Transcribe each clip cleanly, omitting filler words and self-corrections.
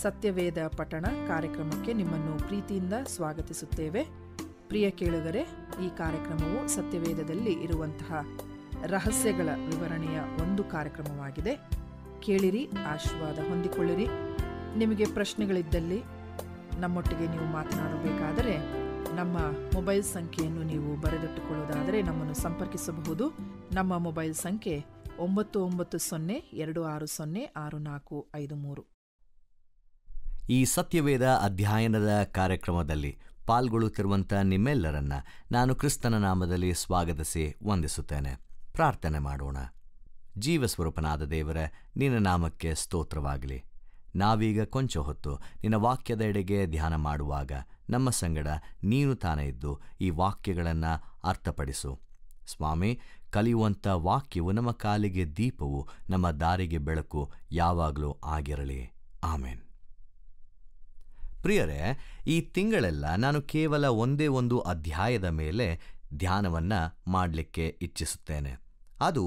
ಸತ್ಯವೇದ ಪಠಣ ಕಾರ್ಯಕ್ರಮಕ್ಕೆ ನಿಮ್ಮನ್ನು ಪ್ರೀತಿಯಿಂದ ಸ್ವಾಗತಿಸುತ್ತೇವೆ. ಪ್ರಿಯ ಕೇಳುಗರೆ, ಈ ಕಾರ್ಯಕ್ರಮವು ಸತ್ಯವೇದದಲ್ಲಿ ಇರುವಂತಹ ರಹಸ್ಯಗಳ ವಿವರಣೆಯ ಒಂದು ಕಾರ್ಯಕ್ರಮವಾಗಿದೆ. ಕೇಳಿರಿ, ಆಶೀರ್ವಾದ ಹೊಂದಿಕೊಳ್ಳಿರಿ. ನಿಮಗೆ ಪ್ರಶ್ನೆಗಳಿದ್ದಲ್ಲಿ ನಮ್ಮೊಟ್ಟಿಗೆ ನೀವು ಮಾತನಾಡಬೇಕಾದರೆ ನಮ್ಮ ಮೊಬೈಲ್ ಸಂಖ್ಯೆಯನ್ನು ನೀವು ಬರೆದಿಟ್ಟುಕೊಳ್ಳುವುದಾದರೆ ನಮ್ಮನ್ನು ಸಂಪರ್ಕಿಸಬಹುದು. ನಮ್ಮ ಮೊಬೈಲ್ ಸಂಖ್ಯೆ 9902606453. ಈ ಸತ್ಯವೇದ ಅಧ್ಯಯನದ ಕಾರ್ಯಕ್ರಮದಲ್ಲಿ ಪಾಲ್ಗೊಳ್ಳುತ್ತಿರುವಂಥ ನಿಮ್ಮೆಲ್ಲರನ್ನ ನಾನು ಕ್ರಿಸ್ತನ ನಾಮದಲ್ಲಿ ಸ್ವಾಗತಿಸಿ ವಂದಿಸುತ್ತೇನೆ. ಪ್ರಾರ್ಥನೆ ಮಾಡೋಣ. ಜೀವಸ್ವರೂಪನಾದ ದೇವರೇ, ನಿನ್ನ ನಾಮಕ್ಕೆ ಸ್ತೋತ್ರವಾಗಲಿ. ನಾವೀಗ ಕೊಂಚ ಹೊತ್ತು ನಿನ್ನ ವಾಕ್ಯದ ಎಡೆಗೆ ಧ್ಯಾನ ಮಾಡುವಾಗ ನಮ್ಮ ಸಂಗಡ ನೀನು ತಾನೇ ಇದ್ದು ಈ ವಾಕ್ಯಗಳನ್ನು ಅರ್ಥಪಡಿಸು. ಸ್ವಾಮಿ, ಕಲಿಯುವಂಥ ವಾಕ್ಯವು ನಮ್ಮ ಕಾಲಿಗೆ ದೀಪವು, ನಮ್ಮ ದಾರಿಗೆ ಬೆಳಕು ಯಾವಾಗಲೂ ಆಗಿರಲಿ. ಆಮೇನ್. ಪ್ರಿಯರೇ, ಈ ತಿಂಗಳೆಲ್ಲ ನಾನು ಕೇವಲ ಒಂದೇ ಒಂದು ಅಧ್ಯಾಯದ ಮೇಲೆ ಧ್ಯಾನವನ್ನು ಮಾಡಲಿಕ್ಕೆ ಇಚ್ಛಿಸುತ್ತೇನೆ. ಅದು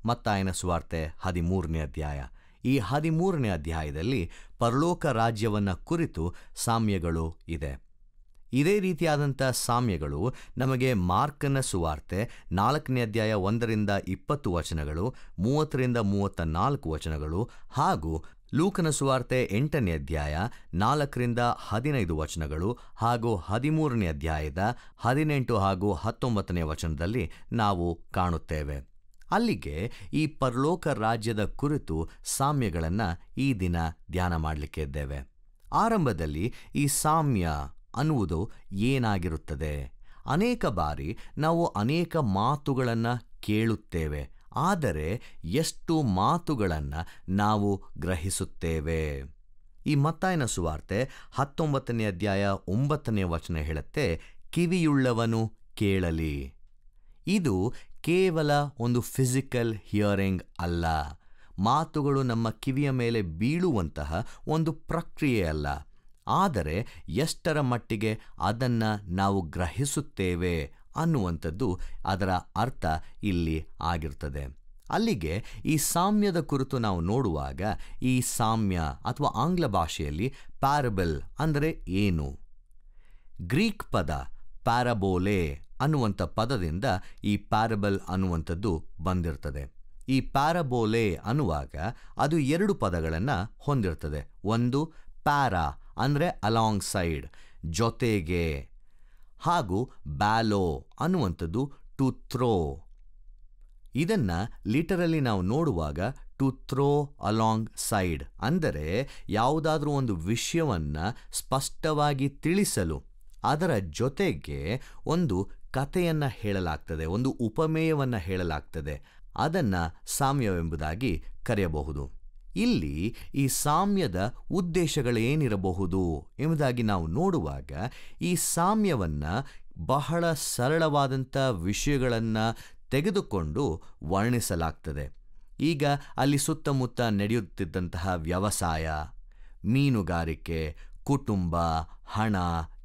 ಮತ್ತಾಯನ ಸುವಾರ್ತೆ 13ನೇ ಅಧ್ಯಾಯ. ಈ 13ನೇ ಅಧ್ಯಾಯದಲ್ಲಿ ಪರಲೋಕ ರಾಜ್ಯವನ್ನು ಕುರಿತು ಸಾಮ್ಯಗಳು ಇದೆ. ಇದೇ ರೀತಿಯಾದಂಥ ಸಾಮ್ಯಗಳು ನಮಗೆ ಮಾರ್ಕನ ಸುವಾರ್ತೆ 4ನೇ ಅಧ್ಯಾಯ 1-20 ವಚನಗಳು, 30-34 ವಚನಗಳು ಹಾಗೂ ಲೂಕನ ಸುವಾರ್ತೆ 8ನೇ ಅಧ್ಯಾಯ 4-15 ವಚನಗಳು ಹಾಗೂ 13ನೇ ಅಧ್ಯಾಯದ 18 ಹಾಗೂ 19ನೇ ವಚನದಲ್ಲಿ ನಾವು ಕಾಣುತ್ತೇವೆ. ಅಲ್ಲಿಗೆ ಈ ಪರಲೋಕ ರಾಜ್ಯದ ಕುರಿತು ಸಾಮ್ಯಗಳನ್ನು ಈ ದಿನ ಧ್ಯಾನ ಮಾಡಲಿಕ್ಕೆ ಇದ್ದೇವೆ. ಆರಂಭದಲ್ಲಿ ಈ ಸಾಮ್ಯ ಅನ್ನುವುದು ಏನಾಗಿರುತ್ತದೆ? ಅನೇಕ ಬಾರಿ ನಾವು ಅನೇಕ ಮಾತುಗಳನ್ನು ಕೇಳುತ್ತೇವೆ, ಆದರೆ ಎಷ್ಟು ಮಾತುಗಳನ್ನು ನಾವು ಗ್ರಹಿಸುತ್ತೇವೆ? ಈ ಮತ್ತಾಯನ ಸುವಾರ್ತೆ 19ನೇ ಅಧ್ಯಾಯ 9ನೇ ವಚನ ಹೇಳುತ್ತೆ, ಕಿವಿಯುಳ್ಳವನು ಕೇಳಲಿ. ಇದು ಕೇವಲ ಒಂದು ಫಿಸಿಕಲ್ ಹಿಯರಿಂಗ್ ಅಲ್ಲ. ಮಾತುಗಳು ನಮ್ಮ ಕಿವಿಯ ಮೇಲೆ ಬೀಳುವಂತಹ ಒಂದು ಪ್ರಕ್ರಿಯೆ ಅಲ್ಲ, ಆದರೆ ಎಷ್ಟರ ಮಟ್ಟಿಗೆ ಅದನ್ನು ನಾವು ಗ್ರಹಿಸುತ್ತೇವೆ ಅನ್ನುವಂಥದ್ದು ಅದರ ಅರ್ಥ ಇಲ್ಲಿ ಆಗಿರ್ತದೆ. ಅಲ್ಲಿಗೆ ಈ ಸಾಮ್ಯದ ಕುರಿತು ನಾವು ನೋಡುವಾಗ ಈ ಸಾಮ್ಯ ಅಥವಾ ಆಂಗ್ಲ ಭಾಷೆಯಲ್ಲಿ ಪ್ಯಾರಬಲ್ ಅಂದರೆ ಏನು? ಗ್ರೀಕ್ ಪದ ಪ್ಯಾರಬೋಲೆ ಅನ್ನುವಂಥ ಪದದಿಂದ ಈ ಪ್ಯಾರಬಲ್ ಅನ್ನುವಂಥದ್ದು ಬಂದಿರ್ತದೆ. ಈ ಪ್ಯಾರಬೋಲೆ ಅನ್ನುವಾಗ ಅದು 2 ಪದಗಳನ್ನು ಹೊಂದಿರ್ತದೆ. ಒಂದು ಪ್ಯಾರಾ ಅಂದರೆ ಅಲಾಂಗ್ ಸೈಡ್, ಜೊತೆಗೆ, ಹಾಗೂ ಬ್ಯಾಲೋ ಅನ್ನುವಂಥದ್ದು ಟು ಥ್ರೋ. ಇದನ್ನು ಲಿಟರಲಿ ನಾವು ನೋಡುವಾಗ ಟು ಥ್ರೋ ಅಲಾಂಗ್ ಸೈಡ್ ಅಂದರೆ ಯಾವುದಾದ್ರೂ ಒಂದು ವಿಷಯವನ್ನು ಸ್ಪಷ್ಟವಾಗಿ ತಿಳಿಸಲು ಅದರ ಜೊತೆಗೆ ಒಂದು ಕಥೆಯನ್ನು ಹೇಳಲಾಗ್ತದೆ, ಒಂದು ಉಪಮೇಯವನ್ನು ಹೇಳಲಾಗ್ತದೆ. ಅದನ್ನು ಸಾಮ್ಯವೆಂಬುದಾಗಿ ಕರೆಯಬಹುದು. ಇಲ್ಲಿ ಈ ಸಾಮ್ಯದ ಉದ್ದೇಶಗಳೇನಿರಬಹುದು ಎಂಬುದಾಗಿ ನಾವು ನೋಡುವಾಗ ಈ ಸಾಮ್ಯವನ್ನು ಬಹಳ ಸರಳವಾದಂಥ ವಿಷಯಗಳನ್ನು ತೆಗೆದುಕೊಂಡು ವರ್ಣಿಸಲಾಗ್ತದೆ. ಈಗ ಅಲ್ಲಿ ಸುತ್ತಮುತ್ತ ನಡೆಯುತ್ತಿದ್ದಂತಹ ವ್ಯವಸಾಯ, ಮೀನುಗಾರಿಕೆ, ಕುಟುಂಬ, ಹಣ,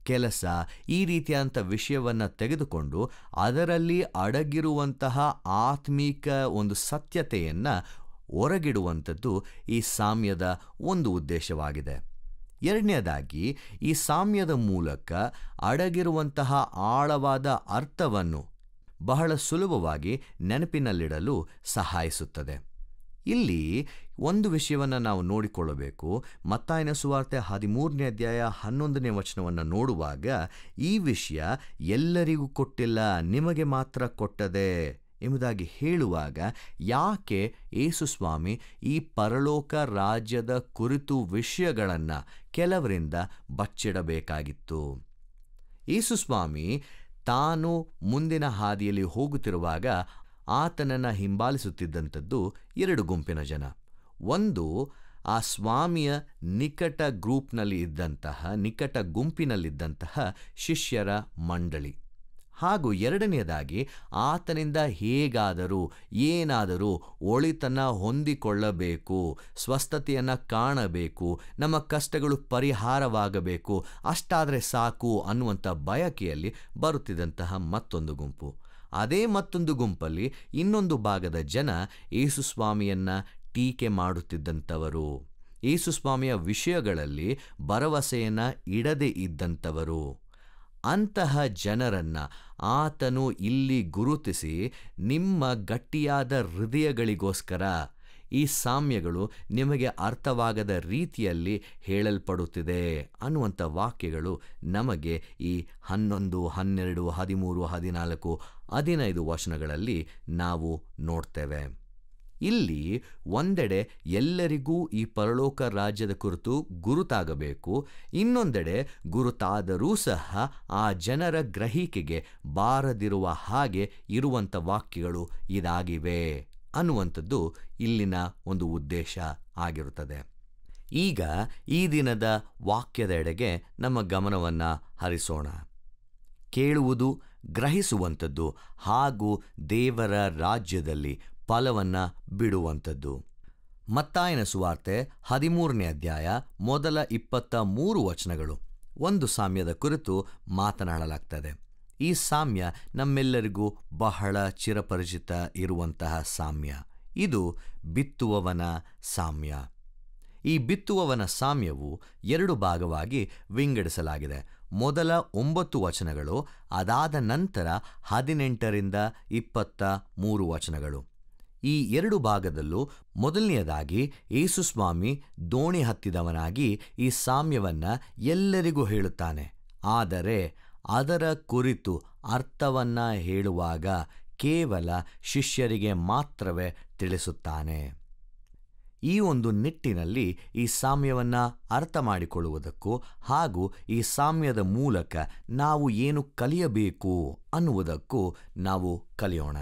ಕೆಲಸ, ಈ ರೀತಿಯಾದಂಥ ವಿಷಯವನ್ನು ತೆಗೆದುಕೊಂಡು ಅದರಲ್ಲಿ ಅಡಗಿರುವಂತಹ ಆತ್ಮೀಕ ಒಂದು ಸತ್ಯತೆಯನ್ನು ಹೊರಗಿಡುವಂಥದ್ದು ಈ ಸಾಮ್ಯದ ಒಂದು ಉದ್ದೇಶವಾಗಿದೆ. ಎರಡನೇದಾಗಿ, ಈ ಸಾಮ್ಯದ ಮೂಲಕ ಅಡಗಿರುವಂತಹ ಆಳವಾದ ಅರ್ಥವನ್ನು ಬಹಳ ಸುಲಭವಾಗಿ ನೆನಪಿನಲ್ಲಿಡಲು ಸಹಾಯಿಸುತ್ತದೆ. ಇಲ್ಲಿ ಒಂದು ವಿಷಯವನ್ನು ನಾವು ನೋಡಿಕೊಳ್ಳಬೇಕು. ಮತ್ತಾಯನ ಸುವಾರ್ತೆ 13ನೇ ಅಧ್ಯಾಯ 11ನೇ ವಚನವನ್ನು ನೋಡುವಾಗ ಈ ವಿಷಯ ಎಲ್ಲರಿಗೂ ಕೊಟ್ಟಿಲ್ಲ, ನಿಮಗೆ ಮಾತ್ರ ಕೊಟ್ಟದೆ ಎಂಬುದಾಗಿ ಹೇಳುವಾಗ ಯಾಕೆ ಯೇಸುಸ್ವಾಮಿ ಈ ಪರಲೋಕ ರಾಜ್ಯದ ಕುರಿತು ವಿಷಯಗಳನ್ನು ಕೆಲವರಿಂದ ಬಚ್ಚಿಡಬೇಕಾಗಿತ್ತು? ಯೇಸುಸ್ವಾಮಿ ತಾನು ಮುಂದಿನ ಹಾದಿಯಲ್ಲಿ ಹೋಗುತ್ತಿರುವಾಗ ಆತನನ್ನು ಹಿಂಬಾಲಿಸುತ್ತಿದ್ದಂಥದ್ದು 2 ಗುಂಪಿನ ಜನ. ಒಂದು ಆ ಸ್ವಾಮಿಯ ನಿಕಟ ಗುಂಪಿನಲ್ಲಿದ್ದಂತಹ ಶಿಷ್ಯರ ಮಂಡಳಿ, ಹಾಗೂ ಎರಡನೆಯದಾಗಿ ಆತನಿಂದ ಹೇಗಾದರೂ ಏನಾದರೂ ಒಳಿತನ ಹೊಂದಿಕೊಳ್ಳಬೇಕು, ಸ್ವಸ್ಥತೆಯನ್ನು ಕಾಣಬೇಕು, ನಮ್ಮ ಕಷ್ಟಗಳು ಪರಿಹಾರವಾಗಬೇಕು, ಅಷ್ಟಾದರೆ ಸಾಕು ಅನ್ನುವಂಥ ಬಯಕೆಯಲ್ಲಿ ಬರುತ್ತಿದ್ದಂತಹ ಮತ್ತೊಂದು ಗುಂಪು. ಅದೇ ಮತ್ತೊಂದು ಗುಂಪಲ್ಲಿ ಇನ್ನೊಂದು ಭಾಗದ ಜನ ಯೇಸುಸ್ವಾಮಿಯನ್ನು ಟೀಕೆ ಮಾಡುತ್ತಿದ್ದಂಥವರು. ಯೇಸುಸ್ವಾಮಿಯ ವಿಷಯಗಳಲ್ಲಿ ಭರವಸೆಯನ್ನು ಇಡದೆ ಇದ್ದಂಥವರು. ಅಂತಹ ಜನರನ್ನು ಆತನು ಇಲ್ಲಿ ಗುರುತಿಸಿ ನಿಮ್ಮ ಗಟ್ಟಿಯಾದ ಹೃದಯಗಳಿಗೋಸ್ಕರ ಈ ಸಾಮ್ಯಗಳು ನಿಮಗೆ ಅರ್ಥವಾಗದ ರೀತಿಯಲ್ಲಿ ಹೇಳಲ್ಪಡುತ್ತಿದೆ ಅನ್ನುವಂಥ ವಾಕ್ಯಗಳು ನಮಗೆ ಈ 11, 12, 13, 14, 15 ವಚನಗಳಲ್ಲಿ ನಾವು ನೋಡ್ತೇವೆ. ಇಲ್ಲಿ ಒಂದೆಡೆ ಎಲ್ಲರಿಗೂ ಈ ಪರಲೋಕ ರಾಜ್ಯದ ಕುರಿತು ಗುರುತಾಗಬೇಕು, ಇನ್ನೊಂದೆಡೆ ಗುರುತಾದರೂ ಸಹ ಆ ಜನರ ಗ್ರಹಿಕೆಗೆ ಬಾರದಿರುವ ಹಾಗೆ ಇರುವಂಥ ವಾಕ್ಯಗಳು ಇದಾಗಿವೆ ಅನ್ನುವಂಥದ್ದು ಇಲ್ಲಿನ ಒಂದು ಉದ್ದೇಶ ಆಗಿರುತ್ತದೆ. ಈಗ ಈ ದಿನದ ವಾಕ್ಯದೆಡೆಗೆ ನಮ್ಮ ಗಮನವನ್ನು ಹರಿಸೋಣ. ಕೇಳುವುದು ಗ್ರಹಿಸುವಂಥದ್ದು ಹಾಗೂ ದೇವರ ರಾಜ್ಯದಲ್ಲಿ ಫಲವನ್ನು ಬಿಡುವಂಥದ್ದು. ಮತ್ತಾಯನ ಸುವಾರ್ತೆ 13ನೇ ಅಧ್ಯಾಯ ಮೊದಲ 23 ವಚನಗಳು ಒಂದು ಸಾಮ್ಯದ ಕುರಿತು ಮಾತನಾಡಲಾಗ್ತದೆ. ಈ ಸಾಮ್ಯ ನಮ್ಮೆಲ್ಲರಿಗೂ ಬಹಳ ಚಿರಪರಿಚಿತ ಇರುವಂತಹ ಸಾಮ್ಯ. ಇದು ಬಿತ್ತುವವನ ಸಾಮ್ಯ. ಈ ಬಿತ್ತುವವನ ಸಾಮ್ಯವು 2 ಭಾಗವಾಗಿ ವಿಂಗಡಿಸಲಾಗಿದೆ. ಮೊದಲ 9 ವಚನಗಳು, ಅದಾದ ನಂತರ 18ರಿಂದ 23 ವಚನಗಳು. ಈ 2 ಭಾಗದಲ್ಲೂ ಮೊದಲನೆಯದಾಗಿ ಯೇಸುಸ್ವಾಮಿ ದೋಣಿ ಹತ್ತಿದವನಾಗಿ ಈ ಸಾಮ್ಯವನ್ನು ಎಲ್ಲರಿಗೂ ಹೇಳುತ್ತಾನೆ. ಆದರೆ ಅದರ ಕುರಿತು ಅರ್ಥವನ್ನು ಹೇಳುವಾಗ ಕೇವಲ ಶಿಷ್ಯರಿಗೆ ಮಾತ್ರವೇ ತಿಳಿಸುತ್ತಾನೆ. ಈ ಒಂದು ನಿಟ್ಟಿನಲ್ಲಿ ಈ ಸಾಮ್ಯವನ್ನು ಅರ್ಥ ಮಾಡಿಕೊಳ್ಳುವುದಕ್ಕೂ ಹಾಗೂ ಈ ಸಾಮ್ಯದ ಮೂಲಕ ನಾವು ಏನು ಕಲಿಯಬೇಕು ಅನ್ನುವುದಕ್ಕೂ ನಾವು ಕಲಿಯೋಣ.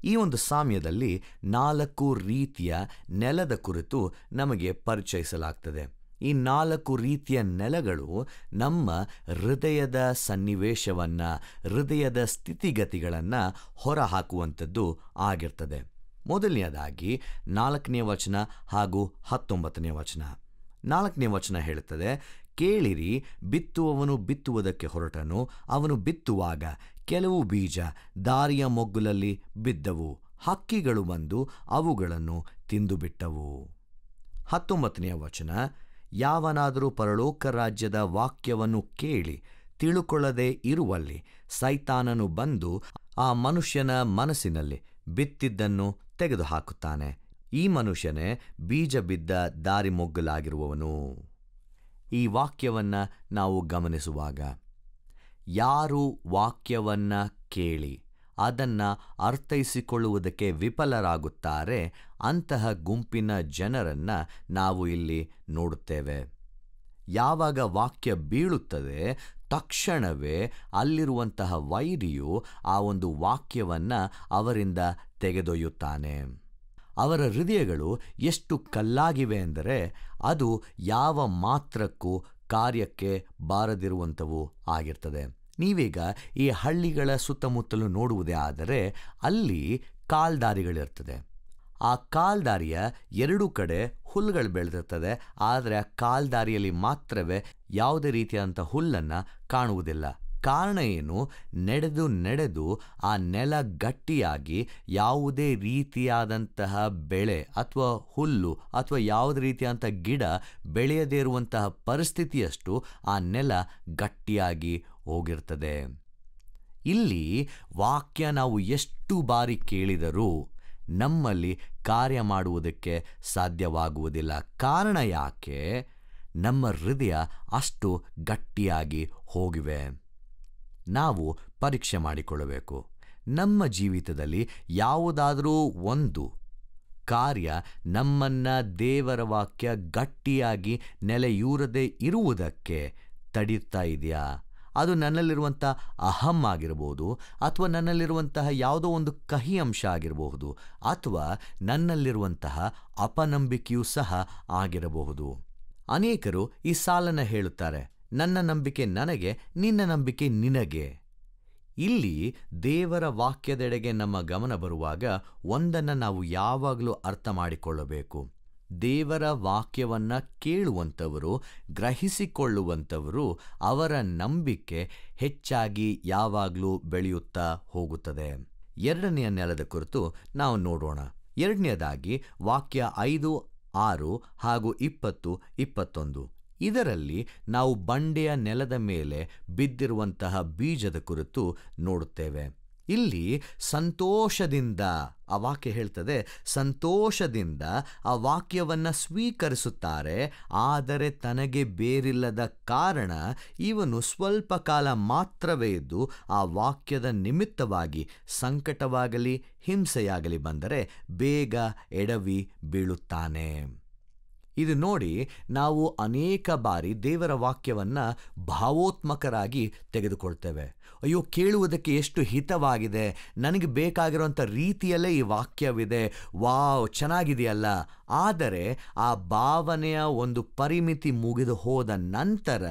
ಈ ಒಂದು ಸಾಮ್ಯದಲ್ಲಿ 4 ರೀತಿಯ ನೆಲದ ಕುರಿತು ನಮಗೆ ಪರಿಚಯಿಸಲಾಗ್ತದೆ. ಈ 4 ರೀತಿಯ ನೆಲಗಳು ನಮ್ಮ ಹೃದಯದ ಸನ್ನಿವೇಶವನ್ನು, ಹೃದಯದ ಸ್ಥಿತಿಗತಿಗಳನ್ನು ಹೊರಹಾಕುವಂಥದ್ದು ಆಗಿರ್ತದೆ. ಮೊದಲನೆಯದಾಗಿ 4ನೇ ವಚನ ಹಾಗೂ 19ನೇ ವಚನ. 4ನೇ ವಚನ ಹೇಳುತ್ತದೆ, ಕೇಳಿರಿ, ಬಿತ್ತುವವನು ಬಿತ್ತುವುದಕ್ಕೆ ಹೊರಟನು. ಅವನು ಬಿತ್ತುವಾಗ ಕೆಲವು ಬೀಜ ದಾರಿಯ ಮೊಗ್ಗುಲಲ್ಲಿ ಬಿದ್ದವು, ಹಕ್ಕಿಗಳು ಬಂದು ಅವುಗಳನ್ನು ತಿಂದುಬಿಟ್ಟವು. 19ನೇ ವಚನ, ಯಾವನಾದರೂ ಪರಲೋಕ ರಾಜ್ಯದ ವಾಕ್ಯವನ್ನು ಕೇಳಿ ತಿಳುಕೊಳ್ಳದೆ ಇರುವಲ್ಲಿ ಸೈತಾನನು ಬಂದು ಆ ಮನುಷ್ಯನ ಮನಸ್ಸಿನಲ್ಲಿ ಬಿತ್ತಿದ್ದನ್ನು ತೆಗೆದುಹಾಕುತ್ತಾನೆ. ಈ ಮನುಷ್ಯನೇ ಬೀಜ ಬಿದ್ದ ದಾರಿ ಮೊಗ್ಗಲಾಗಿರುವವನು. ಈ ವಾಕ್ಯವನ್ನು ನಾವು ಗಮನಿಸುವಾಗ ಯಾರು ವಾಕ್ಯವನ್ನು ಕೇಳಿ ಅದನ್ನು ಅರ್ಥೈಸಿಕೊಳ್ಳುವುದಕ್ಕೆ ವಿಫಲರಾಗುತ್ತಾರೆ, ಅಂತಹ ಗುಂಪಿನ ಜನರನ್ನು ನಾವು ಇಲ್ಲಿ ನೋಡುತ್ತೇವೆ. ಯಾವಾಗ ವಾಕ್ಯ ಬೀಳುತ್ತದೆ, ತಕ್ಷಣವೇ ಅಲ್ಲಿರುವಂತಹ ವೈರಿಯು ಆ ಒಂದು ವಾಕ್ಯವನ್ನು ಅವರಿಂದ ತೆಗೆದೊಯ್ಯುತ್ತಾನೆ. ಅವರ ಹೃದಯಗಳು ಎಷ್ಟು ಕಲ್ಲಾಗಿವೆ ಎಂದರೆ ಅದು ಯಾವ ಮಾತ್ರಕ್ಕೂ ಕಾರ್ಯಕ್ಕೆ ಬಾರದಿರುವಂಥವು ಆಗಿರ್ತದೆ. ನೀವೀಗ ಈ ಹಳ್ಳಿಗಳ ಸುತ್ತಮುತ್ತಲು ನೋಡುವುದೇ ಆದರೆ ಅಲ್ಲಿ ಕಾಲ್ದಾರಿಗಳಿರ್ತದೆ. ಆ ಕಾಲ್ದಾರಿಯ 2 ಕಡೆ ಹುಲ್ಲುಗಳು ಬೆಳೆದಿರ್ತದೆ. ಆದರೆ ಆ ಕಾಲ್ದಾರಿಯಲ್ಲಿ ಮಾತ್ರವೇ ಯಾವುದೇ ರೀತಿಯಾದಂಥ ಹುಲ್ಲನ್ನು ಕಾಣುವುದಿಲ್ಲ. ಕಾರಣ ಏನು? ನಡೆದು ಆ ನೆಲ ಗಟ್ಟಿಯಾಗಿ ಯಾವುದೇ ರೀತಿಯಾದಂತಹ ಬೆಳೆ ಅಥವಾ ಹುಲ್ಲು ಅಥವಾ ಯಾವುದೇ ರೀತಿಯಾದಂಥ ಗಿಡ ಬೆಳೆಯದೇ ಇರುವಂತಹ ಪರಿಸ್ಥಿತಿಯಷ್ಟು ಆ ನೆಲ ಗಟ್ಟಿಯಾಗಿ ಹೋಗಿರ್ತದೆ. ಇಲ್ಲಿ ವಾಕ್ಯ ನಾವು ಎಷ್ಟು ಬಾರಿ ಕೇಳಿದರೂ ನಮ್ಮಲ್ಲಿ ಕಾರ್ಯ ಮಾಡುವುದಕ್ಕೆ ಸಾಧ್ಯವಾಗುವುದಿಲ್ಲ. ಕಾರಣ ಯಾಕೆ? ನಮ್ಮ ಹೃದಯ ಅಷ್ಟು ಗಟ್ಟಿಯಾಗಿ ಹೋಗಿವೆ. ನಾವು ಪರೀಕ್ಷೆ ಮಾಡಿಕೊಳ್ಳಬೇಕು. ನಮ್ಮ ಜೀವಿತದಲ್ಲಿ ಯಾವುದಾದರೂ ಒಂದು ಕಾರ್ಯ ನಮ್ಮನ್ನು ದೇವರ ವಾಕ್ಯ ಗಟ್ಟಿಯಾಗಿ ನೆಲೆಯೂರದೆ ಇರುವುದಕ್ಕೆ ತಡೀತಾ ಇದೆಯಾ? ಅದು ನನ್ನಲ್ಲಿರುವಂಥ ಅಹಂ ಆಗಿರ್ಬೋದು, ಅಥವಾ ನನ್ನಲ್ಲಿರುವಂತಹ ಯಾವುದೋ ಒಂದು ಕಹಿ ಅಂಶ ಆಗಿರಬಹುದು, ಅಥವಾ ನನ್ನಲ್ಲಿರುವಂತಹ ಅಪನಂಬಿಕೆಯೂ ಸಹ ಆಗಿರಬಹುದು. ಅನೇಕರು ಈ ಸಾಲನ್ನು ಹೇಳುತ್ತಾರೆ, ನನ್ನ ನಂಬಿಕೆ ನನಗೆ, ನಿನ್ನ ನಂಬಿಕೆ ನಿನಗೆ. ಇಲ್ಲಿ ದೇವರ ವಾಕ್ಯದೆಡೆಗೆ ನಮ್ಮ ಗಮನ ಬರುವಾಗ ಒಂದನ್ನು ನಾವು ಯಾವಾಗಲೂ ಅರ್ಥ ಮಾಡಿಕೊಳ್ಳಬೇಕು. ದೇವರ ವಾಕ್ಯವನ್ನು ಕೇಳುವಂಥವರು, ಗ್ರಹಿಸಿಕೊಳ್ಳುವಂಥವರು, ಅವರ ನಂಬಿಕೆ ಹೆಚ್ಚಾಗಿ ಯಾವಾಗಲೂ ಬೆಳೆಯುತ್ತಾ ಹೋಗುತ್ತದೆ. 2ನೆಯ ನೆಲದ ಕುರಿತು ನಾವು ನೋಡೋಣ. 2ನೇದಾಗಿ ವಾಕ್ಯ 5, 6 ಹಾಗೂ 20, 21. ಇದರಲ್ಲಿ ನಾವು ಬಂಡೆಯ ನೆಲದ ಮೇಲೆ ಬಿದ್ದಿರುವಂತಹ ಬೀಜದ ಕುರಿತು ನೋಡುತ್ತೇವೆ. ಇಲ್ಲಿ ಸಂತೋಷದಿಂದ ಆ ವಾಕ್ಯ ಹೇಳ್ತದೆ, ಸಂತೋಷದಿಂದ ಆ ವಾಕ್ಯವನ್ನು ಸ್ವೀಕರಿಸುತ್ತಾರೆ. ಆದರೆ ತನಗೆ ಬೇರಿಲ್ಲದ ಕಾರಣ ಇವನು ಸ್ವಲ್ಪ ಕಾಲ ಮಾತ್ರವೇ ಇದ್ದು ಆ ವಾಕ್ಯದ ನಿಮಿತ್ತವಾಗಿ ಸಂಕಟವಾಗಲಿ ಹಿಂಸೆಯಾಗಲಿ ಬಂದರೆ ಬೇಗ ಎಡವಿ ಬೀಳುತ್ತಾನೆ. ಇದು ನೋಡಿ ನಾವು ಅನೇಕ ಬಾರಿ ದೇವರ ವಾಕ್ಯವನ್ನು ಭಾವೋತ್ಮಕರಾಗಿ ತೆಗೆದುಕೊಳ್ತೇವೆ. ಅಯ್ಯೋ, ಕೇಳುವುದಕ್ಕೆ ಎಷ್ಟು ಹಿತವಾಗಿದೆ, ನನಗೆ ಬೇಕಾಗಿರುವಂಥ ರೀತಿಯಲ್ಲೇ ಈ ವಾಕ್ಯವಿದೆ, ವಾವ್ ಚೆನ್ನಾಗಿದೆಯಲ್ಲ. ಆದರೆ ಆ ಭಾವನೆಯ ಒಂದು ಪರಿಮಿತಿ ಮುಗಿದು ಹೋದ ನಂತರ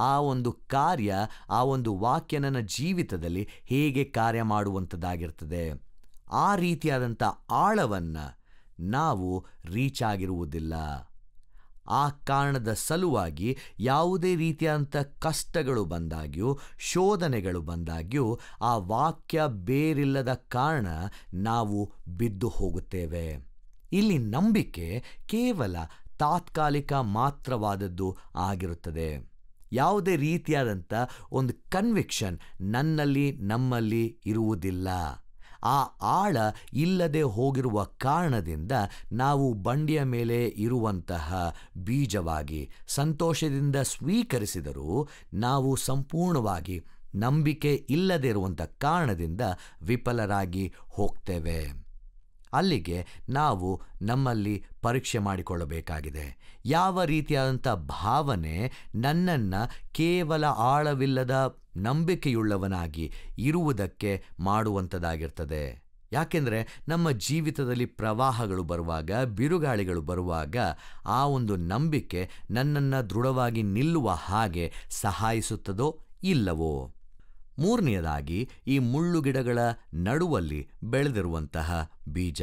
ಆ ಒಂದು ಕಾರ್ಯ, ಆ ಒಂದು ವಾಕ್ಯ ನನ್ನ ಜೀವಿತದಲ್ಲಿ ಹೇಗೆ ಕಾರ್ಯ ಮಾಡುವಂಥದ್ದಾಗಿರ್ತದೆ, ಆ ರೀತಿಯಾದಂಥ ಆಳವನ್ನು ನಾವು ರೀಚ್ ಆಗಿರುವುದಿಲ್ಲ. ಆ ಕಾರಣದ ಸಲುವಾಗಿ ಯಾವುದೇ ರೀತಿಯಾದಂಥ ಕಷ್ಟಗಳು ಬಂದಾಗ್ಯೂ, ಶೋಧನೆಗಳು ಬಂದಾಗ್ಯೂ ಆ ವಾಕ್ಯ ಬೇರಿಲ್ಲದ ಕಾರಣ ನಾವು ಬಿದ್ದು ಹೋಗುತ್ತೇವೆ. ಇಲ್ಲಿ ನಂಬಿಕೆ ಕೇವಲ ತಾತ್ಕಾಲಿಕ ಮಾತ್ರವಾದದ್ದು ಆಗಿರುತ್ತದೆ. ಯಾವುದೇ ರೀತಿಯಾದಂಥ ಒಂದು ಕನ್ವಿಕ್ಷನ್ ನನ್ನಲ್ಲಿ ನಮ್ಮಲ್ಲಿ ಇರುವುದಿಲ್ಲ. ಆ ಆಳ ಇಲ್ಲದೆ ಹೋಗಿರುವ ಕಾರಣದಿಂದ ನಾವು ಬಂಡೆಯ ಮೇಲೆ ಇರುವಂತಹ ಬೀಜವಾಗಿ ಸಂತೋಷದಿಂದ ಸ್ವೀಕರಿಸಿದರೂ ನಾವು ಸಂಪೂರ್ಣವಾಗಿ ನಂಬಿಕೆ ಇಲ್ಲದೆ ಇರುವಂಥ ಕಾರಣದಿಂದ ವಿಫಲರಾಗಿ ಹೋಗ್ತೇವೆ. ಅಲ್ಲಿಗೆ ನಾವು ನಮ್ಮಲ್ಲಿ ಪರೀಕ್ಷೆ ಮಾಡಿಕೊಳ್ಳಬೇಕಾಗಿದೆ. ಯಾವ ರೀತಿಯಾದಂಥ ಭಾವನೆ ನನ್ನನ್ನು ಕೇವಲ ಆಳವಿಲ್ಲದ ನಂಬಿಕೆಯುಳ್ಳವನಾಗಿ ಇರುವುದಕ್ಕೆ ಮಾಡುವಂಥದ್ದಾಗಿರ್ತದೆ. ಯಾಕೆಂದರೆ ನಮ್ಮ ಜೀವಿತದಲ್ಲಿ ಪ್ರವಾಹಗಳು ಬರುವಾಗ, ಬಿರುಗಾಳಿಗಳು ಬರುವಾಗ ಆ ಒಂದು ನಂಬಿಕೆ ನನ್ನನ್ನು ದೃಢವಾಗಿ ನಿಲ್ಲುವ ಹಾಗೆ ಸಹಾಯಿಸುತ್ತದೋ ಇಲ್ಲವೋ. ಮೂರನೆಯದಾಗಿ, ಈ ಮುಳ್ಳುಗಿಡಗಳ ನಡುವಲ್ಲಿ ಬೆಳೆದಿರುವಂತಹ ಬೀಜ.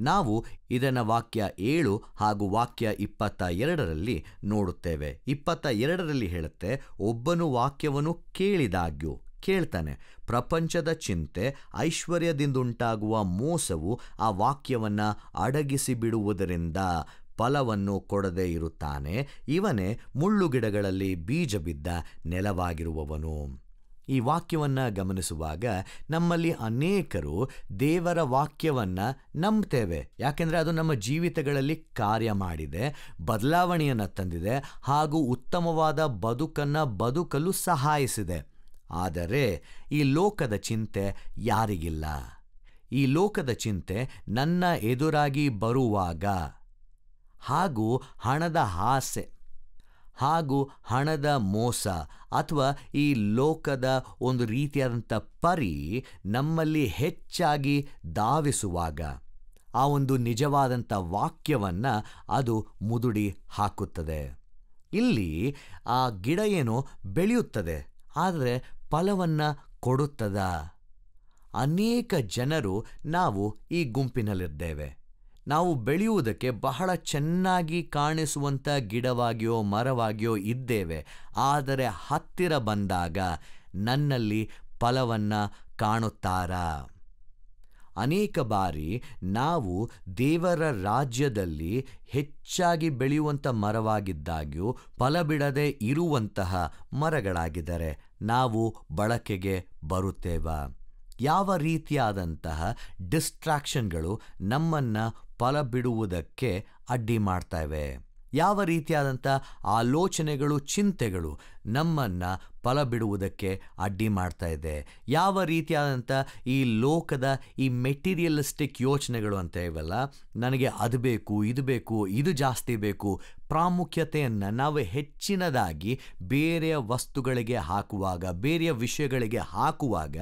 ನಾವು ಇದನ್ನು ವಾಕ್ಯ 7 ಹಾಗೂ ವಾಕ್ಯ 22ರಲ್ಲಿ ನೋಡುತ್ತೇವೆ. 22ರಲ್ಲಿ ಹೇಳುತ್ತೆ, ಒಬ್ಬನು ವಾಕ್ಯವನ್ನು ಕೇಳಿದಾಗ್ಯೂ ಕೇಳ್ತಾನೆ, ಪ್ರಪಂಚದ ಚಿಂತೆ, ಐಶ್ವರ್ಯದಿಂದುಂಟಾಗುವ ಮೋಸವು ಆ ವಾಕ್ಯವನ್ನು ಅಡಗಿಸಿ ಬಿಡುವುದರಿಂದ ಫಲವನ್ನು ಕೊಡದೇ ಇರುತ್ತಾನೆ. ಇವನೇ ಮುಳ್ಳುಗಿಡಗಳಲ್ಲಿ ಬೀಜ ಬಿದ್ದ ನೆಲವಾಗಿರುವವನು. ಈ ವಾಕ್ಯವನ್ನು ಗಮನಿಸುವಾಗ ನಮ್ಮಲ್ಲಿ ಅನೇಕರು ದೇವರ ವಾಕ್ಯವನ್ನು ನಂಬ್ತೇವೆ. ಯಾಕೆಂದರೆ ಅದು ನಮ್ಮ ಜೀವಿತಗಳಲ್ಲಿ ಕಾರ್ಯ ಮಾಡಿದೆ, ಬದಲಾವಣೆಯನ್ನು ತಂದಿದೆ ಹಾಗೂ ಉತ್ತಮವಾದ ಬದುಕನ್ನು ಬದುಕಲು ಸಹಾಯಿಸಿದೆ. ಆದರೆ ಈ ಲೋಕದ ಚಿಂತೆ ಯಾರಿಗಿಲ್ಲ? ಈ ಲೋಕದ ಚಿಂತೆ ನನ್ನ ಎದುರಾಗಿ ಬರುವಾಗ ಹಾಗೂ ಹಣದ ಆಸೆ ಹಾಗೂ ಹಣದ ಮೋಸ ಅಥವಾ ಈ ಲೋಕದ ಒಂದು ರೀತಿಯಾದಂಥ ಪರಿ ನಮ್ಮಲ್ಲಿ ಹೆಚ್ಚಾಗಿ ಧಾವಿಸುವಾಗ ಆ ಒಂದು ನಿಜವಾದಂಥ ವಾಕ್ಯವನ್ನು ಅದು ಮುದುಡಿ ಹಾಕುತ್ತದೆ. ಇಲ್ಲಿ ಆ ಗಿಡ ಏನೋ ಬೆಳೆಯುತ್ತದೆ, ಆದರೆ ಫಲವನ್ನು ಕೊಡುತ್ತದ? ಅನೇಕ ಜನರು ನಾವು ಈ ಗುಂಪಿನಲ್ಲಿದ್ದೇವೆ. ನಾವು ಬೆಳೆಯುವುದಕ್ಕೆ ಬಹಳ ಚೆನ್ನಾಗಿ ಕಾಣಿಸುವಂಥ ಗಿಡವಾಗಿಯೋ ಮರವಾಗಿಯೋ ಇದ್ದೇವೆ. ಆದರೆ ಹತ್ತಿರ ಬಂದಾಗ ನನ್ನಲ್ಲಿ ಫಲವನ್ನು ಕಾಣುತ್ತಾರಾ? ಅನೇಕ ಬಾರಿ ನಾವು ದೇವರ ರಾಜ್ಯದಲ್ಲಿ ಹೆಚ್ಚಾಗಿ ಬೆಳೆಯುವಂಥ ಮರವಾಗಿದ್ದಾಗ್ಯೂ ಫಲ ಬಿಡದೆ ಇರುವಂತಹ ಮರಗಳಾಗಿದ್ದರೆ ನಾವು ಬಳಕೆಗೆ ಬರುತ್ತೇವಾ? ಯಾವ ರೀತಿಯಾದಂತಹ ಡಿಸ್ಟ್ರಾಕ್ಷನ್ಗಳು ನಮ್ಮನ್ನು ಫಲ ಬಿಡುವುದಕ್ಕೆ ಅಡ್ಡಿ ಮಾಡ್ತವೆ? ಯಾವ ರೀತಿಯಾದಂಥ ಆಲೋಚನೆಗಳು, ಚಿಂತೆಗಳು ನಮ್ಮನ್ನು ಫಲ ಬಿಡುವುದಕ್ಕೆ ಅಡ್ಡಿ ಮಾಡ್ತಾ ಇದೆ? ಯಾವ ರೀತಿಯಾದಂಥ ಈ ಲೋಕದ ಈ ಮೆಟೀರಿಯಲಿಸ್ಟಿಕ್ ಯೋಚನೆಗಳು ಅಂತ ಇವಲ್ಲ, ನನಗೆ ಅದು ಬೇಕು, ಇದು ಬೇಕು, ಇದು ಜಾಸ್ತಿ ಬೇಕು, ಪ್ರಾಮುಖ್ಯತೆಯನ್ನು ನಾವು ಹೆಚ್ಚಿನದಾಗಿ ಬೇರೆಯ ವಸ್ತುಗಳಿಗೆ ಹಾಕುವಾಗ, ಬೇರೆಯ ವಿಷಯಗಳಿಗೆ ಹಾಕುವಾಗ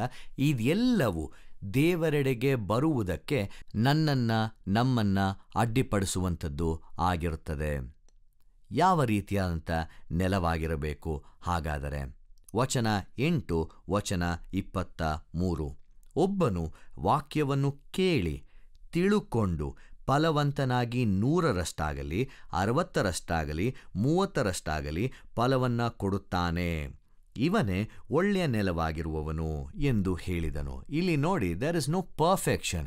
ಇದೆಲ್ಲವೂ ದೇವರೆಡೆಗೆ ಬರುವುದಕ್ಕೆ ನಮ್ಮನ್ನು ಅಡ್ಡಿಪಡಿಸುವಂಥದ್ದು ಆಗಿರುತ್ತದೆ. ಯಾವ ರೀತಿಯಾದಂಥ ನೆಲವಾಗಿರಬೇಕು ಹಾಗಾದರೆ? ವಚನ 8, ವಚನ 23. ಒಬ್ಬನು ವಾಕ್ಯವನ್ನು ಕೇಳಿ ತಿಳುಕೊಂಡು ಫಲವಂತನಾಗಿ 100ರಷ್ಟಾಗಲಿ 60ರಷ್ಟಾಗಲಿ 30ರಷ್ಟಾಗಲಿ ಫಲವನ್ನು ಕೊಡುತ್ತಾನೆ. ಇವನೇ ಒಳ್ಳೆಯ ನೆಲವಾಗಿರುವವನು ಎಂದು ಹೇಳಿದನು. ಇಲ್ಲಿ ನೋಡಿ, ದೇರ್ ಇಸ್ ನೋ ಪರ್ಫೆಕ್ಷನ್.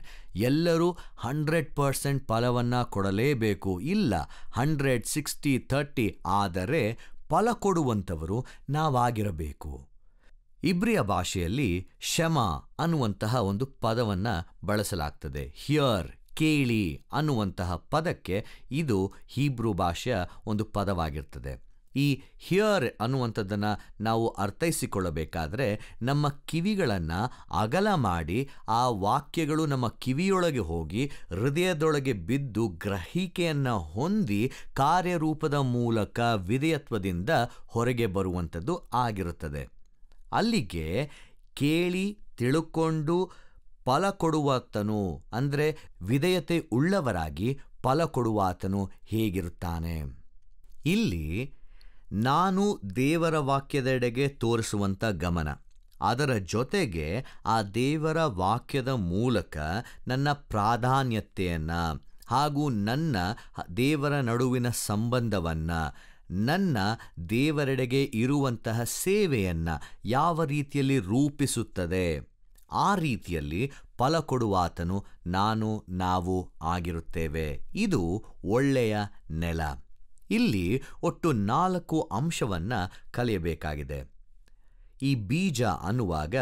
ಎಲ್ಲರೂ 100% ಫಲವನ್ನು ಕೊಡಲೇಬೇಕು, ಇಲ್ಲ 100, 60, 30, ಆದರೆ ಫಲ ಕೊಡುವಂಥವರು ನಾವಾಗಿರಬೇಕು. ಇಬ್ರಿಯ ಭಾಷೆಯಲ್ಲಿ ಶಮ ಅನ್ನುವಂತಹ ಒಂದು ಪದವನ್ನು ಬಳಸಲಾಗ್ತದೆ. ಹಿಯರ್, ಕೇಳಿ ಅನ್ನುವಂತಹ ಪದಕ್ಕೆ ಇದು ಹೀಬ್ರೂ ಭಾಷೆಯ ಒಂದು ಪದವಾಗಿರ್ತದೆ. ಈ ಹಿಯರ್ ಅನ್ನುವಂಥದ್ದನ್ನು ನಾವು ಅರ್ಥೈಸಿಕೊಳ್ಳಬೇಕಾದ್ರೆ ನಮ್ಮ ಕಿವಿಗಳನ್ನು ಅಗಲ ಮಾಡಿ ಆ ವಾಕ್ಯಗಳು ನಮ್ಮ ಕಿವಿಯೊಳಗೆ ಹೋಗಿ ಹೃದಯದೊಳಗೆ ಬಿದ್ದು ಗ್ರಹಿಕೆಯನ್ನು ಹೊಂದಿ ಕಾರ್ಯರೂಪದ ಮೂಲಕ ವಿಧೇಯತ್ವದಿಂದ ಹೊರಗೆ ಬರುವಂಥದ್ದು ಆಗಿರುತ್ತದೆ. ಅಲ್ಲಿಗೆ ಕೇಳಿ ತಿಳ್ಕೊಂಡು ಫಲ ಕೊಡುವಾತನು, ಅಂದರೆ ವಿಧೇಯತೆ ಉಳ್ಳವರಾಗಿ ಫಲ ಕೊಡುವಾತನು ಹೇಗಿರುತ್ತಾನೆ? ಇಲ್ಲಿ ನಾನು ದೇವರ ವಾಕ್ಯದೆಡೆಗೆ ತೋರಿಸುವಂಥ ಗಮನ, ಅದರ ಜೊತೆಗೆ ಆ ದೇವರ ವಾಕ್ಯದ ಮೂಲಕ ನನ್ನ ಪ್ರಾಧಾನ್ಯತೆಯನ್ನು ಹಾಗೂ ನನ್ನ ದೇವರ ನಡುವಿನ ಸಂಬಂಧವನ್ನು, ನನ್ನ ದೇವರೆಡೆಗೆ ಇರುವಂತಹ ಸೇವೆಯನ್ನು ಯಾವ ರೀತಿಯಲ್ಲಿ ರೂಪಿಸುತ್ತದೆ, ಆ ರೀತಿಯಲ್ಲಿ ಫಲ ಕೊಡುವಾತನು ನಾವು ಆಗಿರುತ್ತೇವೆ. ಇದು ಒಳ್ಳೆಯ ನೆಲ. ಇಲ್ಲಿ ಒಟ್ಟು 4 ಅಂಶವನ್ನು ಕಲಿಯಬೇಕಾಗಿದೆ. ಈ ಬೀಜ ಅನ್ನುವಾಗ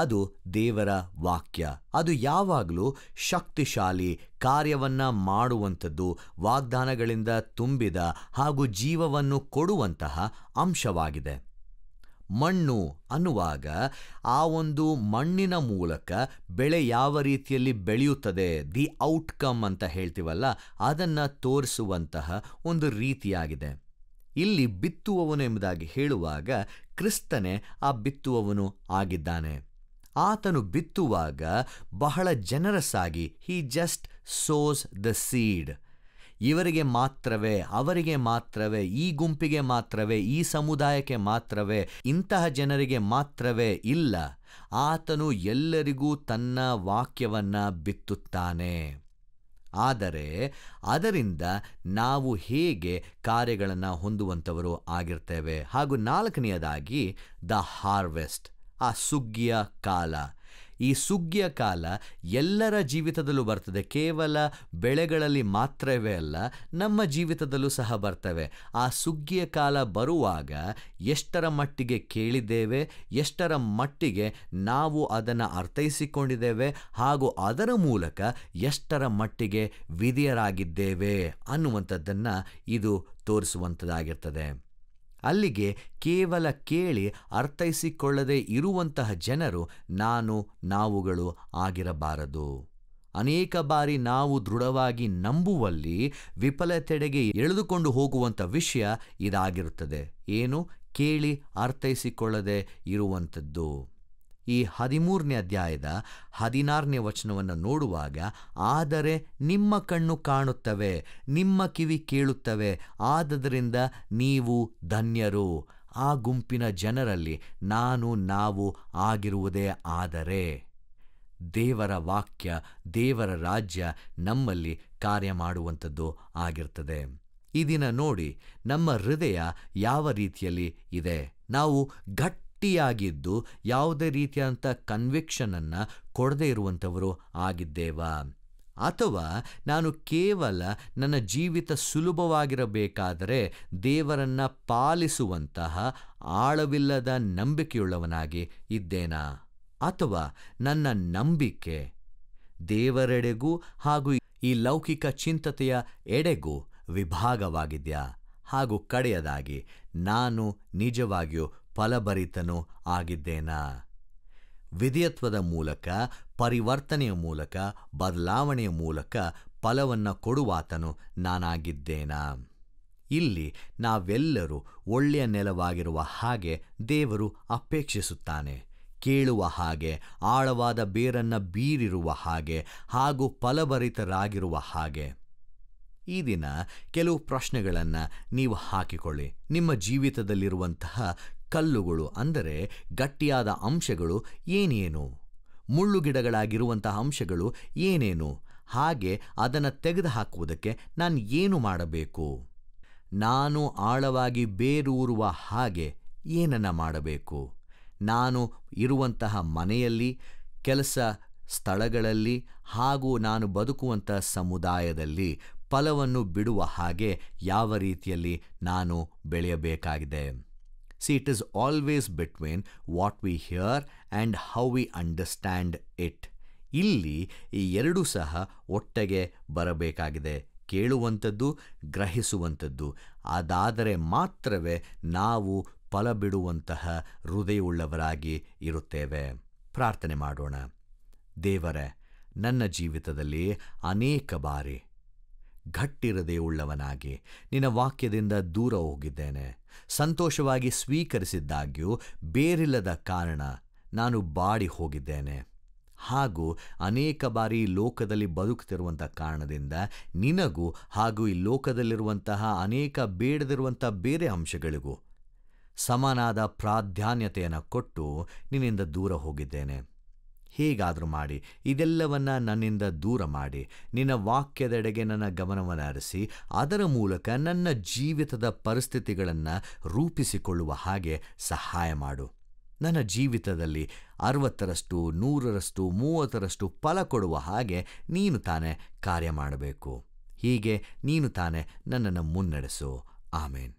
ಅದು ದೇವರ ವಾಕ್ಯ. ಅದು ಯಾವಾಗಲೂ ಶಕ್ತಿಶಾಲಿ ಕಾರ್ಯವನ್ನು ಮಾಡುವಂಥದ್ದು, ವಾಗ್ದಾನಗಳಿಂದ ತುಂಬಿದ ಹಾಗೂ ಜೀವವನ್ನು ಕೊಡುವಂತಹ ಅಂಶವಾಗಿದೆ. ಮಣ್ಣು ಅನ್ನುವಾಗ ಆ ಒಂದು ಮಣ್ಣಿನ ಮೂಲಕ ಬೆಳೆ ಯಾವ ರೀತಿಯಲ್ಲಿ ಬೆಳೆಯುತ್ತದೆ, ದಿ ಔಟ್ಕಮ್ ಅಂತ ಹೇಳ್ತೀವಲ್ಲ, ಅದನ್ನು ತೋರಿಸುವಂತಹ ಒಂದು ರೀತಿಯಾಗಿದೆ. ಇಲ್ಲಿ ಬಿತ್ತುವವನು ಎಂಬುದಾಗಿ ಹೇಳುವಾಗ ಕ್ರಿಸ್ತನೇ ಆ ಬಿತ್ತುವವನು ಆಗಿದ್ದಾನೆ. ಆತನು ಬಿತ್ತುವಾಗ ಬಹಳ ಜನರಸ್ಸಾಗಿ he just sows the seed. ಇವರಿಗೆ ಮಾತ್ರವೇ, ಅವರಿಗೆ ಮಾತ್ರವೇ, ಈ ಗುಂಪಿಗೆ ಮಾತ್ರವೇ, ಈ ಸಮುದಾಯಕ್ಕೆ ಮಾತ್ರವೇ, ಇಂತಹ ಜನರಿಗೆ ಮಾತ್ರವೇ ಇಲ್ಲ, ಆತನು ಎಲ್ಲರಿಗೂ ತನ್ನ ವಾಕ್ಯವನ್ನು ಬಿತ್ತುತ್ತಾನೆ. ಆದರೆ ಅದರಿಂದ ನಾವು ಹೇಗೆ ಕಾರ್ಯಗಳನ್ನು ಹೊಂದುವಂಥವರು ಆಗಿರ್ತೇವೆ. ಹಾಗೂ 4ನೇದಾಗಿ ದ ಹಾರ್ವೆಸ್ಟ್, ಆ ಸುಗ್ಗಿಯ ಕಾಲ. ಈ ಸುಗ್ಗಿಯ ಕಾಲ ಎಲ್ಲರ ಜೀವಿತದಲ್ಲೂ ಬರ್ತದೆ. ಕೇವಲ ಬೆಳೆಗಳಲ್ಲಿ ಮಾತ್ರವೇ ಅಲ್ಲ, ನಮ್ಮ ಜೀವಿತದಲ್ಲೂ ಸಹ ಬರ್ತವೆ. ಆ ಸುಗ್ಗಿಯ ಕಾಲ ಬರುವಾಗ ಎಷ್ಟರ ಮಟ್ಟಿಗೆ ಕೇಳಿದ್ದೇವೆ, ಎಷ್ಟರ ಮಟ್ಟಿಗೆ ನಾವು ಅದನ್ನು ಅರ್ಥೈಸಿಕೊಂಡಿದ್ದೇವೆ, ಹಾಗೂ ಅದರ ಮೂಲಕ ಎಷ್ಟರ ಮಟ್ಟಿಗೆ ವಿಧೇಯರಾಗಿದ್ದೇವೆ ಅನ್ನುವಂಥದ್ದನ್ನು ಇದು ತೋರಿಸುವಂಥದ್ದಾಗಿರ್ತದೆ. ಅಲ್ಲಿಗೆ ಕೇವಲ ಕೇಳಿ ಅರ್ಥೈಸಿಕೊಳ್ಳದೆ ಇರುವಂತಹ ಜನರು ನಾವುಗಳು ಆಗಿರಬಾರದು. ಅನೇಕ ಬಾರಿ ನಾವು ದೃಢವಾಗಿ ನಂಬುವಲ್ಲಿ ವಿಫಲತೆಡೆಗೆ ಎಳೆದುಕೊಂಡು ಹೋಗುವಂಥ ವಿಷಯ ಇದಾಗಿರುತ್ತದೆ. ಏನು? ಕೇಳಿ ಅರ್ಥೈಸಿಕೊಳ್ಳದೆ ಇರುವಂಥದ್ದು. ಈ 13ನೇ ಅಧ್ಯಾಯದ 16ನೇ ವಚನವನ್ನು ನೋಡುವಾಗ, ಆದರೆ ನಿಮ್ಮ ಕಣ್ಣು ಕಾಣುತ್ತವೆ, ನಿಮ್ಮ ಕಿವಿ ಕೇಳುತ್ತವೆ, ಆದದರಿಂದ ನೀವು ಧನ್ಯರು. ಆ ಗುಂಪಿನ ಜನರಲ್ಲಿ ನಾವು ಆಗಿರುವುದೇ ಆದರೆ ದೇವರ ವಾಕ್ಯ, ದೇವರ ರಾಜ್ಯ ನಮ್ಮಲ್ಲಿ ಕಾರ್ಯ ಮಾಡುವಂಥದ್ದು ಆಗಿರ್ತದೆ. ಈ ದಿನ ನೋಡಿ, ನಮ್ಮ ಹೃದಯ ಯಾವ ರೀತಿಯಲ್ಲಿ ಇದೆ. ನಾವು ಗಟ್ಟಿಯಾಗಿದ್ದು ಯಾವುದೇ ರೀತಿಯಾದಂಥ ಕನ್ವಿಕ್ಷನನ್ನು ಕೊಡದೇ ಇರುವಂಥವರು ಆಗಿದ್ದೇವಾ? ಅಥವಾ ನಾನು ಕೇವಲ ನನ್ನ ಜೀವಿತ ಸುಲಭವಾಗಿರಬೇಕಾದರೆ ದೇವರನ್ನು ಪಾಲಿಸುವಂತಹ ಆಳವಿಲ್ಲದ ನಂಬಿಕೆಯುಳ್ಳವನಾಗಿ ಇದ್ದೇನಾ? ಅಥವಾ ನನ್ನ ನಂಬಿಕೆ ದೇವರೆಡೆಗೂ ಹಾಗೂ ಈ ಲೌಕಿಕ ಚಿಂತತೆಯ ಎಡೆಗೂ ವಿಭಾಗವಾಗಿದೆಯಾ? ಹಾಗೂ ಕಡೆಯದಾಗಿ, ನಾನು ನಿಜವಾಗಿಯೂ ಫಲಭರಿತನೂ ಆಗಿದ್ದೇನಾ? ವಿಧೇಯತ್ವದ ಮೂಲಕ, ಪರಿವರ್ತನೆಯ ಮೂಲಕ, ಬದಲಾವಣೆಯ ಮೂಲಕ ಫಲವನ್ನು ಕೊಡುವಾತನು ನಾನಾಗಿದ್ದೇನಾ? ಇಲ್ಲಿ ನಾವೆಲ್ಲರೂ ಒಳ್ಳೆಯ ನೆಲವಾಗಿರುವ ಹಾಗೆ ದೇವರು ಅಪೇಕ್ಷಿಸುತ್ತಾನೆ. ಕೇಳುವ ಹಾಗೆ, ಆಳವಾದ ಬೇರನ್ನು ಬೀರಿರುವ ಹಾಗೆ, ಹಾಗೂ ಫಲಭರಿತರಾಗಿರುವ ಹಾಗೆ. ಈ ದಿನ ಕೆಲವು ಪ್ರಶ್ನೆಗಳನ್ನು ನೀವು ಹಾಕಿಕೊಳ್ಳಿ. ನಿಮ್ಮ ಜೀವಿತದಲ್ಲಿರುವಂತಹ ಕಲ್ಲುಗಳು, ಅಂದರೆ ಗಟ್ಟಿಯಾದ ಅಂಶಗಳು ಏನೇನು? ಮುಳ್ಳುಗಿಡಗಳಾಗಿರುವಂತಹ ಅಂಶಗಳು ಏನೇನು? ಹಾಗೆ ಅದನ್ನು ತೆಗೆದುಹಾಕುವುದಕ್ಕೆ ನಾನು ಏನು ಮಾಡಬೇಕು? ನಾನು ಆಳವಾಗಿ ಬೇರೂರುವ ಹಾಗೆ ಏನನ್ನು ಮಾಡಬೇಕು? ನಾನು ಇರುವಂತಹ ಮನೆಯಲ್ಲಿ, ಕೆಲಸ ಸ್ಥಳಗಳಲ್ಲಿ ಹಾಗೂ ನಾನು ಬದುಕುವಂಥ ಸಮುದಾಯದಲ್ಲಿ ಫಲವನ್ನು ಬಿಡುವ ಹಾಗೆ ಯಾವ ರೀತಿಯಲ್ಲಿ ನಾನು ಬೆಳೆಯಬೇಕಾಗಿದೆ? See, it is always between what we hear and how we understand it. ಇಲ್ಲಿ ಈ ಎರಡೂ ಸಹ ಒಟ್ಟಿಗೆ ಬರಬೇಕಾಗಿದೆ. ಕೇಳುವಂಥದ್ದು, ಗ್ರಹಿಸುವಂಥದ್ದು. ಅದಾದರೆ ಮಾತ್ರವೇ ನಾವು ಫಲ ಬಿಡುವಂತಹ ಹೃದಯವುಳ್ಳವರಾಗಿ ಇರುತ್ತೇವೆ. ಪ್ರಾರ್ಥನೆ ಮಾಡೋಣ. ದೇವರೇ, ನನ್ನ ಜೀವಿತದಲ್ಲಿ ಅನೇಕ ಬಾರಿ ಗಟ್ಟಿಹೃದಯವುಳ್ಳವನಾಗಿ ನಿನ್ನ ವಾಕ್ಯದಿಂದ ದೂರ ಹೋಗಿದ್ದೇನೆ. ಸಂತೋಷವಾಗಿ ಸ್ವೀಕರಿಸಿದ್ದಾಗ್ಯೂ ಬೇರಿಲ್ಲದ ಕಾರಣ ನಾನು ಬಾಡಿ ಹೋಗಿದ್ದೇನೆ. ಹಾಗೂ ಅನೇಕ ಬಾರಿ ಲೋಕದಲ್ಲಿ ಬದುಕುತ್ತಿರುವಂಥ ಕಾರಣದಿಂದ ನಿನಗೂ ಹಾಗೂ ಈ ಲೋಕದಲ್ಲಿರುವಂತಹ ಅನೇಕ ಬೇಡದಿರುವಂಥ ಬೇರೆ ಅಂಶಗಳಿಗೂ ಸಮನಾದ ಪ್ರಾಧಾನ್ಯತೆಯನ್ನು ಕೊಟ್ಟು ನಿನ್ನಿಂದ ದೂರ ಹೋಗಿದ್ದೇನೆ. ಹೇಗಾದರೂ ಮಾಡಿ ಇದೆಲ್ಲವನ್ನ ನನ್ನಿಂದ ದೂರ ಮಾಡಿ ನಿನ್ನ ವಾಕ್ಯದೆಡೆಗೆ ನನ್ನ ಗಮನವನ್ನು ಹರಿಸಿ ಅದರ ಮೂಲಕ ನನ್ನ ಜೀವಿತದ ಪರಿಸ್ಥಿತಿಗಳನ್ನು ರೂಪಿಸಿಕೊಳ್ಳುವ ಹಾಗೆ ಸಹಾಯ ಮಾಡು. ನನ್ನ ಜೀವಿತದಲ್ಲಿ 60ರಷ್ಟು, 100ರಷ್ಟು, 30ರಷ್ಟು ಫಲ ಕೊಡುವ ಹಾಗೆ ನೀನು ತಾನೇ ಕಾರ್ಯ ಮಾಡಬೇಕು. ಹೀಗೆ ನೀನು ತಾನೇ ನನ್ನನ್ನು ಮುನ್ನಡೆಸು. ಆಮೇನ್.